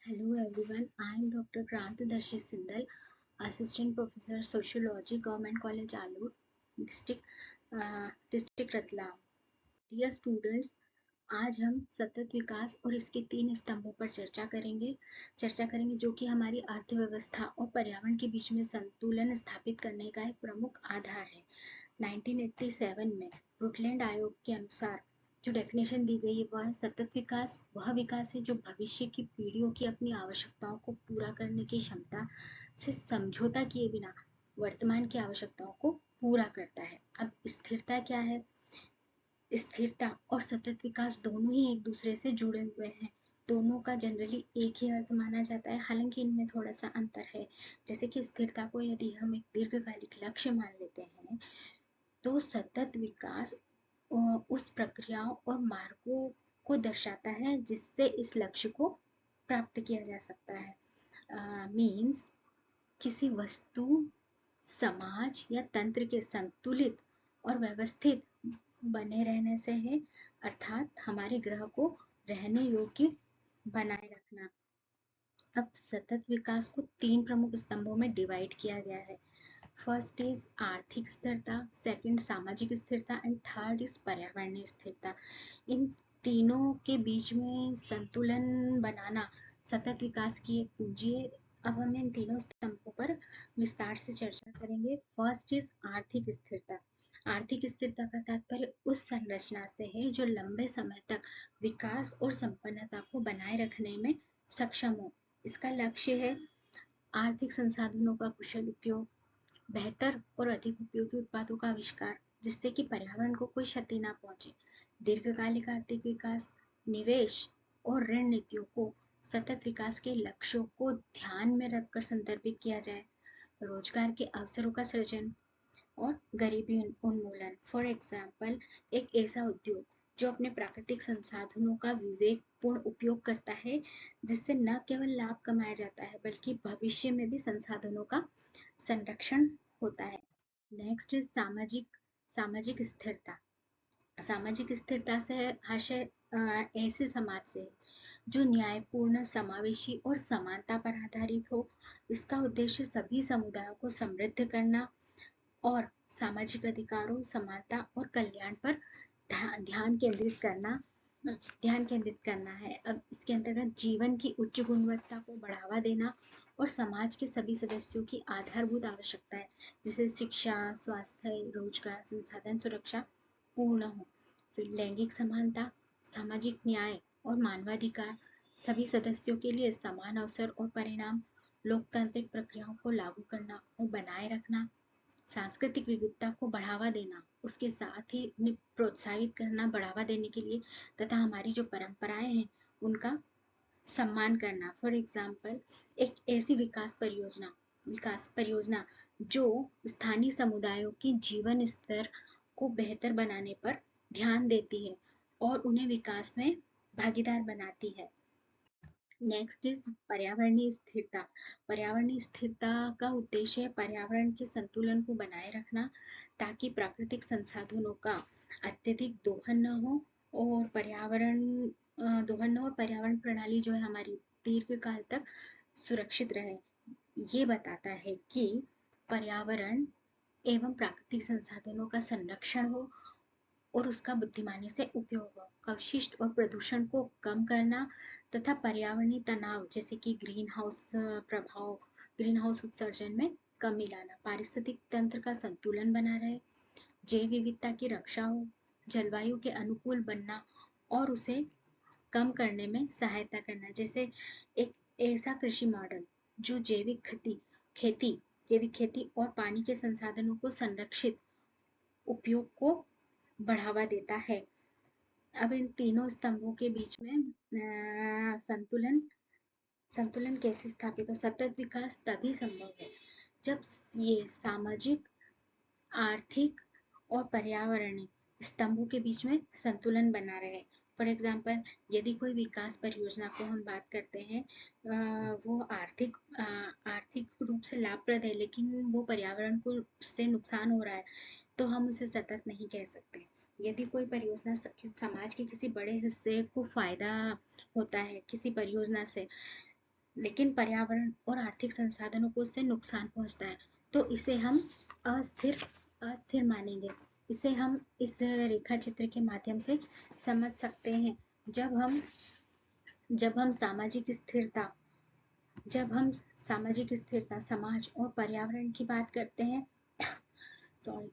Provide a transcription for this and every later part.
Hello everyone, I am Dr. Krantadarshi Sindal, Assistant Professor Sociology, Government College Alur, District District रतलाम। Dear students, आज हम सतत विकास और इसके तीन स्तंभों पर चर्चा करेंगे जो कि हमारी अर्थव्यवस्था और पर्यावरण के बीच में संतुलन स्थापित करने का एक प्रमुख आधार है। 1987 में ब्रुकलैंड आयोग के अनुसार जो डेफिनेशन दी गई है वह है सतत विकास वह विकास है जो भविष्य की पीढ़ियों की अपनी आवश्यकताओं को पूरा करने की क्षमता से समझौता किए बिना वर्तमान की आवश्यकताओं को पूरा करता है। अब स्थिरता क्या है? स्थिरता और सतत विकास दोनों ही एक दूसरे से जुड़े हुए हैं। दोनों का जनरली एक ही अर्थ माना जाता है, हालांकि इनमें थोड़ा सा अंतर है। जैसे कि स्थिरता को यदि हम एक दीर्घकालिक लक्ष्य मान लेते हैं, तो सतत विकास उस प्रक्रियाओं और मार्गों को दर्शाता है जिससे इस लक्ष्य को प्राप्त किया जा सकता है। मीन्स किसी वस्तु, समाज या तंत्र के संतुलित और व्यवस्थित बने रहने से है, अर्थात हमारे ग्रह को रहने योग्य बनाए रखना। अब सतत विकास को तीन प्रमुख स्तंभों में डिवाइड किया गया है। फर्स्ट इज आर्थिक स्थिरता, सेकंड सामाजिक स्थिरता एंड थर्ड इज पर्यावरणीय स्थिरता। इन तीनों के बीच में संतुलन बनाना सतत विकास की एक पूंजी है। अब हम इन तीनों स्तंभों पर विस्तार से चर्चा करेंगे। फर्स्ट इज आर्थिक स्थिरता। आर्थिक स्थिरता का तात्पर्य उस संरचना से है जो लंबे समय तक विकास और संपन्नता को बनाए रखने में सक्षम हो। इसका लक्ष्य है आर्थिक संसाधनों का कुशल उपयोग, बेहतर और अधिक उपयोगी उत्पादों का आविष्कार जिससे कि पर्यावरण को कोई क्षति ना पहुंचे। दीर्घकालिक आर्थिक विकास, निवेश और ऋण नीतियों को सतत विकास के लक्ष्यों को ध्यान में रखकर संदर्भित किया जाए। रोजगार के अवसरों का सृजन और गरीबी उन्मूलन। फॉर एग्जाम्पल, एक ऐसा उद्योग जो अपने प्राकृतिक संसाधनों का विवेकपूर्ण उपयोग करता है जिससे न केवल लाभ कमाया जाता है बल्कि भविष्य में भी संसाधनों का संरक्षण होता है। नेक्स्ट इज सामाजिक सामाजिक स्थिरता। सामाजिक स्थिरता से आशय ऐसे समाज से है जो न्यायपूर्ण, समावेशी और समानता पर आधारित हो। इसका उद्देश्य सभी समुदायों को समृद्ध करना और सामाजिक अधिकारों, समानता और कल्याण पर ध्यान केंद्रित करना है। अब इसके अंतर्गत जीवन की उच्च गुणवत्ता को बढ़ावा देना और समाज के सभी सदस्यों की आधारभूत आवश्यकताएं जैसे शिक्षा, स्वास्थ्य, रोजगार, संसाधन सुरक्षा पूर्ण हो। फिर लैंगिक समानता, सामाजिक न्याय और मानवाधिकार, सभी सदस्यों के लिए समान अवसर और परिणाम, लोकतांत्रिक प्रक्रियाओं को लागू करना और बनाए रखना, सांस्कृतिक विविधता को बढ़ावा देना, उसके साथ ही उन्हें प्रोत्साहित करना बढ़ावा देने के लिए, तथा हमारी जो परंपराएं हैं उनका सम्मान करना। फॉर एग्जाम्पल, एक ऐसी विकास परियोजना जो स्थानीय समुदायों के जीवन स्तर को बेहतर बनाने पर ध्यान देती है और उन्हें विकास में भागीदार बनाती है। नेक्स्ट इज पर्यावरणीय स्थिरता। पर्यावरणीय स्थिरता का उद्देश्य है पर्यावरण के संतुलन को बनाए रखना ताकि प्राकृतिक संसाधनों का अत्यधिक दोहन और पर्यावरण प्रणाली जो है हमारी दीर्घकाल तक सुरक्षित रहे। ये बताता है कि पर्यावरण एवं प्राकृतिक संसाधनों का संरक्षण हो और उसका बुद्धिमानी से उपयोग हो। अवशिष्ट और प्रदूषण को कम करना तथा पर्यावरणीय तनाव जैसे कि ग्रीन हाउस उत्सर्जन में कमी लाना, पारिस्थितिक तंत्र का संतुलन बना रहे, जैव विविधता की रक्षा हो, जलवायु के अनुकूल बनना और उसे कम करने में सहायता करना। जैसे एक ऐसा कृषि मॉडल जो खेती जैविक खेती और पानी के संसाधनों को संरक्षित उपयोग को बढ़ावा देता है। अब इन तीनों स्तंभों के बीच में संतुलन कैसे स्थापित हो? सतत विकास तभी संभव है जब ये सामाजिक, आर्थिक और पर्यावरणीय स्तंभों के बीच में संतुलन बना रहे। फॉर एग्जाम्पल, यदि कोई विकास परियोजना को हम बात करते हैं, वो आर्थिक रूप से लाभप्रद है लेकिन वो पर्यावरण को उससे नुकसान हो रहा है तो हम उसे सतत नहीं कह सकते। यदि कोई परियोजना समाज के किसी बड़े हिस्से को फायदा होता है किसी परियोजना से, लेकिन पर्यावरण और आर्थिक संसाधनों को उससे नुकसान पहुंचता है, तो इसे हम अस्थिर अस्थिर मानेंगे। इसे हम इस रेखा चित्र के माध्यम से समझ सकते हैं। जब हम जब हम सामाजिक स्थिरता जब हम सामाजिक स्थिरता, समाज और पर्यावरण की बात करते हैं सॉरी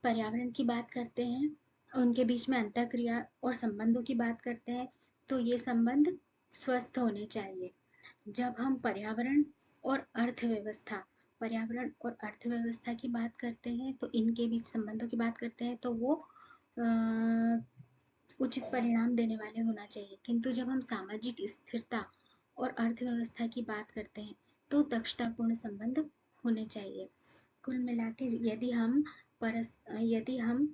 पर्यावरण की बात करते हैं, उनके बीच में अंतःक्रिया और संबंधों की बात करते हैं, तो ये संबंध स्वस्थ होने चाहिए। जब हम पर्यावरण और अर्थव्यवस्था की बात करते हैं, तो इनके बीच संबंधों की बात करते हैं, तो वो उचित परिणाम देने वाले होना चाहिए। किंतु जब हम सामाजिक स्थिरता और अर्थव्यवस्था की बात करते हैं, तो दक्षतापूर्ण संबंध होने चाहिए। कुल मिला के यदि हम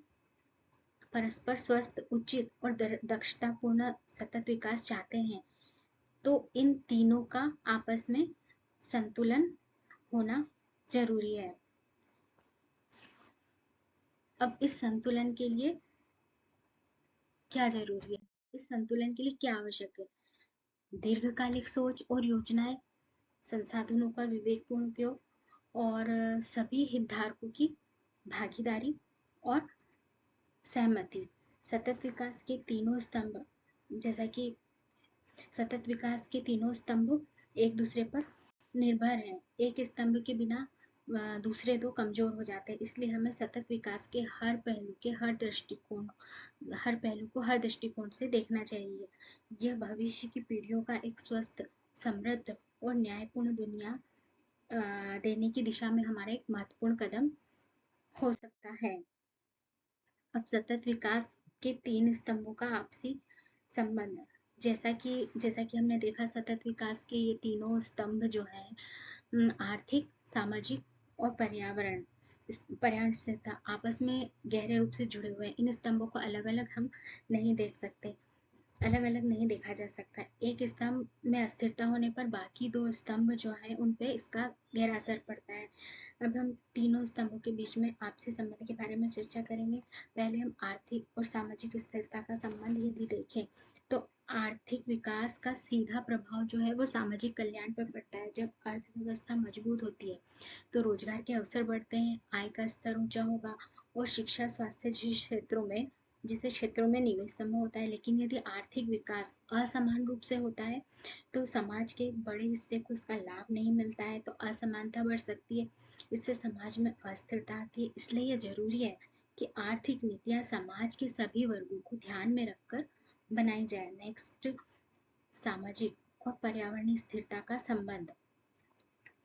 परस्पर स्वस्थ, उचित और दक्षतापूर्ण सतत विकास चाहते हैं, तो इन तीनों का आपस में संतुलन होना जरूरी है। अब इस संतुलन के लिए क्या जरूरी है? इस संतुलन के लिए क्या आवश्यक है? दीर्घकालिक सोच और योजनाएं, संसाधनों का विवेकपूर्ण उपयोग और सभी हितधारकों की भागीदारी और सहमति। सतत विकास के तीनों स्तंभ जैसा कि सतत विकास के तीनों स्तंभ एक दूसरे पर निर्भर हैं। एक स्तंभ के बिना दूसरे दो कमजोर हो जाते हैं। इसलिए हमें सतत विकास के हर पहलू को हर दृष्टिकोण से देखना चाहिए। यह भविष्य की पीढ़ियों का एक स्वस्थ, समृद्ध और न्यायपूर्ण दुनिया देने की दिशा में हमारा एक महत्वपूर्ण कदम हो सकता है। अब सतत विकास के तीन स्तंभों का आपसी संबंध, जैसा कि हमने देखा, सतत विकास के ये तीनों स्तंभ जो है, आर्थिक, सामाजिक और पर्यावरण से आपस में गहरे रूप से जुड़े हुए हैं। इन स्तंभों को अलग अलग हम नहीं देख सकते, अलग अलग नहीं देखा जा सकता। एक स्तंभ में अस्थिरता होने पर बाकी दो स्तंभ जो है उन पे इसका गहरा असर पड़ता है। अब हम तीनों स्तंभों के बीच में आपसी संबंध के बारे में चर्चा करेंगे। पहले हम आर्थिक और सामाजिक स्थिरता का संबंध यदि देखें, तो आर्थिक विकास का सीधा प्रभाव जो है वो सामाजिक कल्याण पर पड़ता है। जब अर्थव्यवस्था मजबूत होती है, तो रोजगार के अवसर बढ़ते हैं, आय का स्तर ऊंचा होगा और शिक्षा, स्वास्थ्य जिसे क्षेत्रों में निवेश संभव होता है। लेकिन यदि आर्थिक विकास असमान रूप से होता है, तो समाज के बड़े हिस्से को इसका लाभ नहीं मिलता है, तो असमानता बढ़ सकती है। इससे समाज में अस्थिरता आती है। इसलिए यह जरूरी है कि आर्थिक नीतियां समाज के सभी वर्गों को ध्यान में रखकर बनाई जाए। नेक्स्ट, सामाजिक और पर्यावरणीय स्थिरता का संबंध।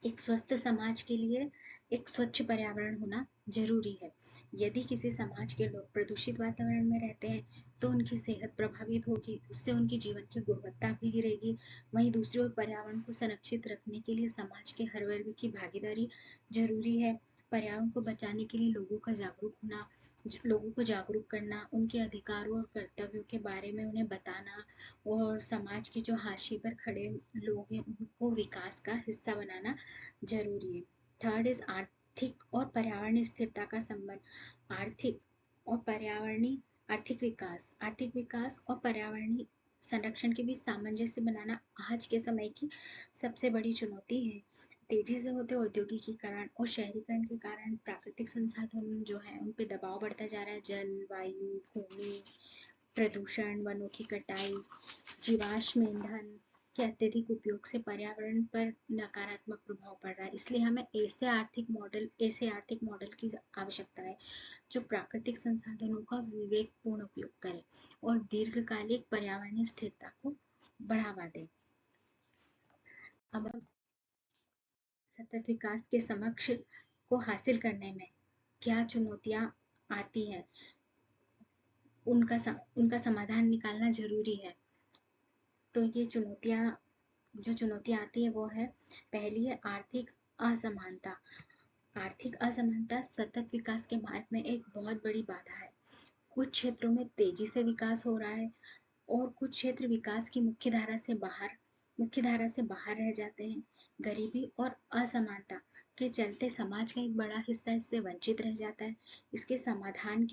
एक स्वस्थ समाज के लिए एक स्वच्छ पर्यावरण होना जरूरी है। यदि किसी समाज के लोग प्रदूषित वातावरण में रहते हैं, तो उनकी सेहत प्रभावित होगी, उससे उनकी जीवन की गुणवत्ता भी गिरेगी। वहीं दूसरी ओर पर्यावरण को संरक्षित रखने के लिए समाज के हर वर्ग की भागीदारी जरूरी है। पर्यावरण को बचाने के लिए लोगों को जागरूक करना, उनके अधिकारों और कर्तव्यों के बारे में उन्हें बताना और समाज के जो हाशिए पर खड़े लोग हैं उनको विकास का हिस्सा बनाना जरूरी है। थर्ड इज आर्थिक और पर्यावरणीय स्थिरता का संबंध। आर्थिक विकास और पर्यावरणीय संरक्षण के बीच सामंजस्य बनाना आज के समय की सबसे बड़ी चुनौती है। तेजी से होते औद्योगिकीकरण और शहरीकरण के कारण प्राकृतिक संसाधन जो है उन पे दबाव बढ़ता जा रहा है। जल, वायु, भूमि प्रदूषण, वनों की कटाई, जीवाश्म ईंधन के अत्यधिक उपयोग से पर्यावरण पर नकारात्मक प्रभाव पड़ रहा है। इसलिए हमें ऐसे आर्थिक मॉडल की आवश्यकता है जो प्राकृतिक संसाधनों का विवेकपूर्ण उपयोग करे और दीर्घकालिक पर्यावरणीय स्थिरता को बढ़ावा दे। अब हम सतत विकास के समक्ष को हासिल करने में क्या चुनौतियां आती हैं, उनका समाधान निकालना जरूरी है। तो ये चुनौतियां आती है वो है, पहली है आर्थिक असमानता। आर्थिक असमानता सतत विकास के मार्ग में एक बहुत बड़ी बाधा है। कुछ क्षेत्रों में तेजी से विकास हो रहा है और कुछ क्षेत्र विकास की मुख्य धारा से बाहर रह जाते हैं। गरीबी और असमानता के चलते समाज का एक बड़ा हिस्सा इससे वंचित रह जाता है। इसके समाधान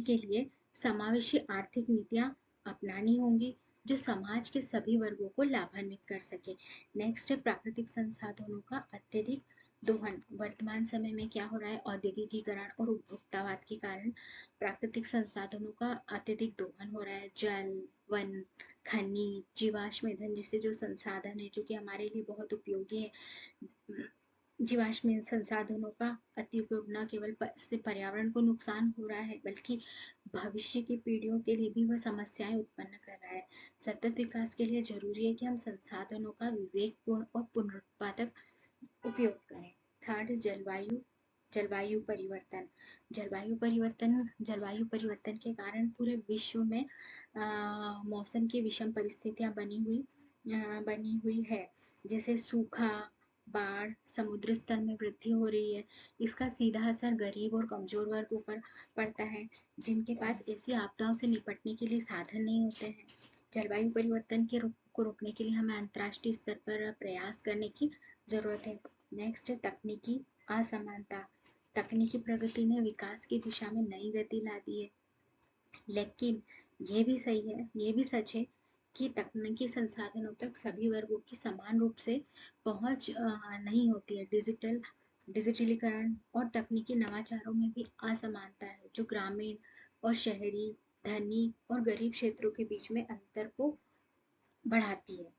के लिए समावेशी आर्थिक नीतियां अपनानी होंगी जो समाज के सभी वर्गों को लाभान्वित कर सके। नेक्स्ट है प्राकृतिक संसाधनों का अत्यधिक दोहन। वर्तमान समय में क्या हो रहा है, औद्योगिकीकरण और उपभोक्तावाद के कारण प्राकृतिक संसाधनों का अत्यधिक दोहन हो रहा है। जल, वन, खनिज, जीवाश्म ईंधन जैसे जो संसाधन है जो कि हमारे लिए बहुत उपयोगी है, जीवाश्म संसाधनों का अति उपयोग न केवल से पर्यावरण को नुकसान हो रहा है बल्कि भविष्य की पीढ़ियों के लिए भी वह समस्याएं उत्पन्न कर रहा है। सतत विकास के लिए जरूरी है कि हम संसाधनों का विवेकपूर्ण और पुनरुत्पादक उपयोग करें। थर्ड, जलवायु परिवर्तन। जलवायु परिवर्तन के कारण पूरे विश्व में मौसम की विषम परिस्थितियां बनी हुई है, जैसे सूखा, बाढ़, समुद्र स्तर में वृद्धि हो रही है। इसका सीधा असर गरीब और कमजोर वर्गों पर पड़ता है, जिनके पास ऐसी आपदाओं से निपटने के लिए साधन नहीं होते हैं। जलवायु परिवर्तन को रोकने के लिए हमें अंतर्राष्ट्रीय स्तर पर प्रयास करने की जरूरत है। नेक्स्ट है तकनीकी असमानता। तकनीकी प्रगति ने विकास की दिशा में नई गति ला दी है, लेकिन ये भी सच है कि तकनीकी संसाधनों तक सभी वर्गों की समान रूप से पहुंच नहीं होती है। डिजिटलीकरण और तकनीकी नवाचारों में भी असमानता है, जो ग्रामीण और शहरी, धनी और गरीब क्षेत्रों के बीच में अंतर को बढ़ाती है।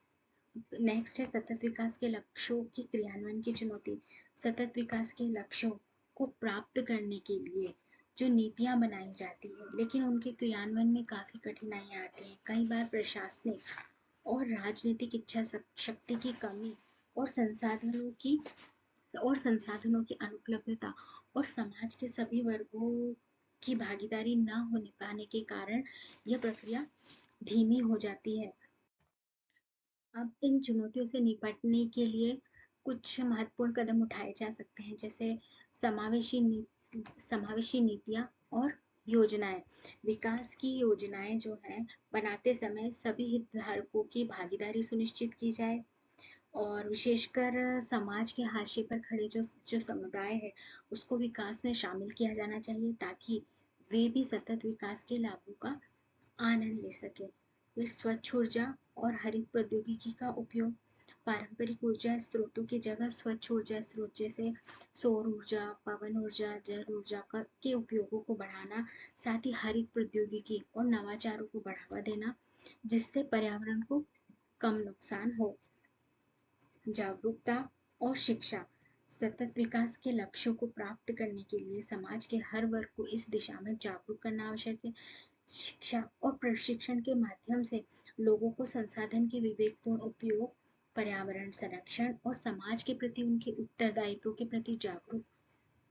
नेक्स्ट है सतत विकास के लक्ष्यों की क्रियान्वयन की चुनौती। सतत विकास के लक्ष्यों को प्राप्त करने के लिए जो नीतियां बनाई जाती है, लेकिन उनके क्रियान्वयन में काफी कठिनाइयां आती हैं। कई बार प्रशासनिक और राजनीतिक इच्छा शक्ति की कमी और संसाधनों की अनुपलब्धता और समाज के सभी वर्गों की भागीदारी न होने पाने के कारण यह प्रक्रिया धीमी हो जाती है। अब इन चुनौतियों से निपटने के लिए कुछ महत्वपूर्ण कदम उठाए जा सकते हैं, जैसे समावेशी नीतियां और योजनाएं। विकास की योजनाएं जो है बनाते समय सभी हितधारकों की भागीदारी सुनिश्चित की जाए, और विशेषकर समाज के हाशिए पर खड़े जो समुदाय है उसको विकास में शामिल किया जाना चाहिए, ताकि वे भी सतत विकास के लाभों का आनंद ले सके। फिर स्वच्छ ऊर्जा और हरित प्रौद्योगिकी का उपयोग। पारंपरिक ऊर्जा स्रोतों की जगह स्वच्छ ऊर्जा स्रोत जैसे सौर ऊर्जा, पवन ऊर्जा, जल ऊर्जा के उपयोगों को बढ़ाना, साथ ही हरित प्रौद्योगिकी और नवाचारों को बढ़ावा देना, जिससे पर्यावरण को कम नुकसान हो। जागरूकता और शिक्षा। सतत विकास के लक्ष्यों को प्राप्त करने के लिए समाज के हर वर्ग को इस दिशा में जागरूक करना आवश्यक है। शिक्षा और प्रशिक्षण के माध्यम से लोगों को संसाधन के विवेकपूर्ण उपयोग, पर्यावरण संरक्षण और समाज के प्रति उनके उत्तरदायित्व के प्रति जागरूक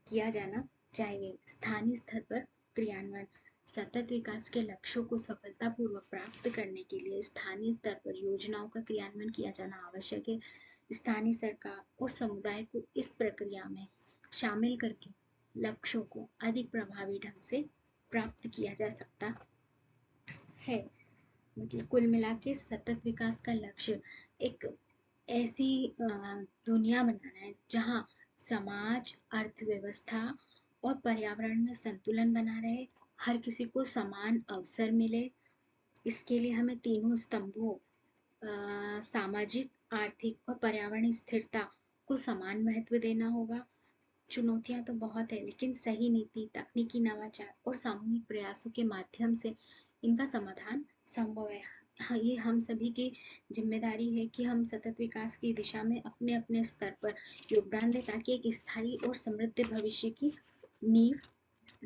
किया जाना चाहिए। स्थानीय स्तर पर क्रियान्वयन। सतत विकास के लक्ष्यों को सफलतापूर्वक प्राप्त करने के लिए स्थानीय स्तर पर योजनाओं का क्रियान्वयन किया जाना आवश्यक है। स्थानीय सरकार और समुदाय को इस प्रक्रिया में शामिल करके लक्ष्यों को अधिक प्रभावी ढंग से प्राप्त किया जा सकता है। मतलब कुल मिला के सतत विकास का लक्ष्य एक ऐसी दुनिया बनाना है जहाँ समाज, अर्थव्यवस्था और पर्यावरण में संतुलन बना रहे, हर किसी को समान अवसर मिले। इसके लिए हमें तीनों स्तंभों सामाजिक, आर्थिक और पर्यावरणीय स्थिरता को समान महत्व देना होगा। चुनौतियां तो बहुत है, लेकिन सही नीति, तकनीकी नवाचार और सामूहिक प्रयासों के माध्यम से इनका समाधान संभव है। हाँ, ये हम सभी की जिम्मेदारी है कि हम सतत विकास की दिशा में अपने अपने स्तर पर योगदान दें, ताकि एक स्थायी और समृद्ध भविष्य की नींव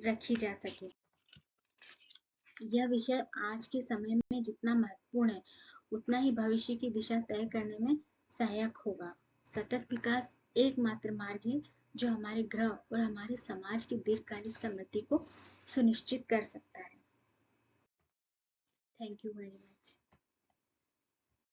रखी जा सके। यह विषय आज के समय में जितना महत्वपूर्ण है, उतना ही भविष्य की दिशा तय करने में सहायक होगा। सतत विकास एकमात्र मार्ग है जो हमारे ग्रह और हमारे समाज की दीर्घकालिक समृद्धि को सुनिश्चित कर सकता है। Thank you very much.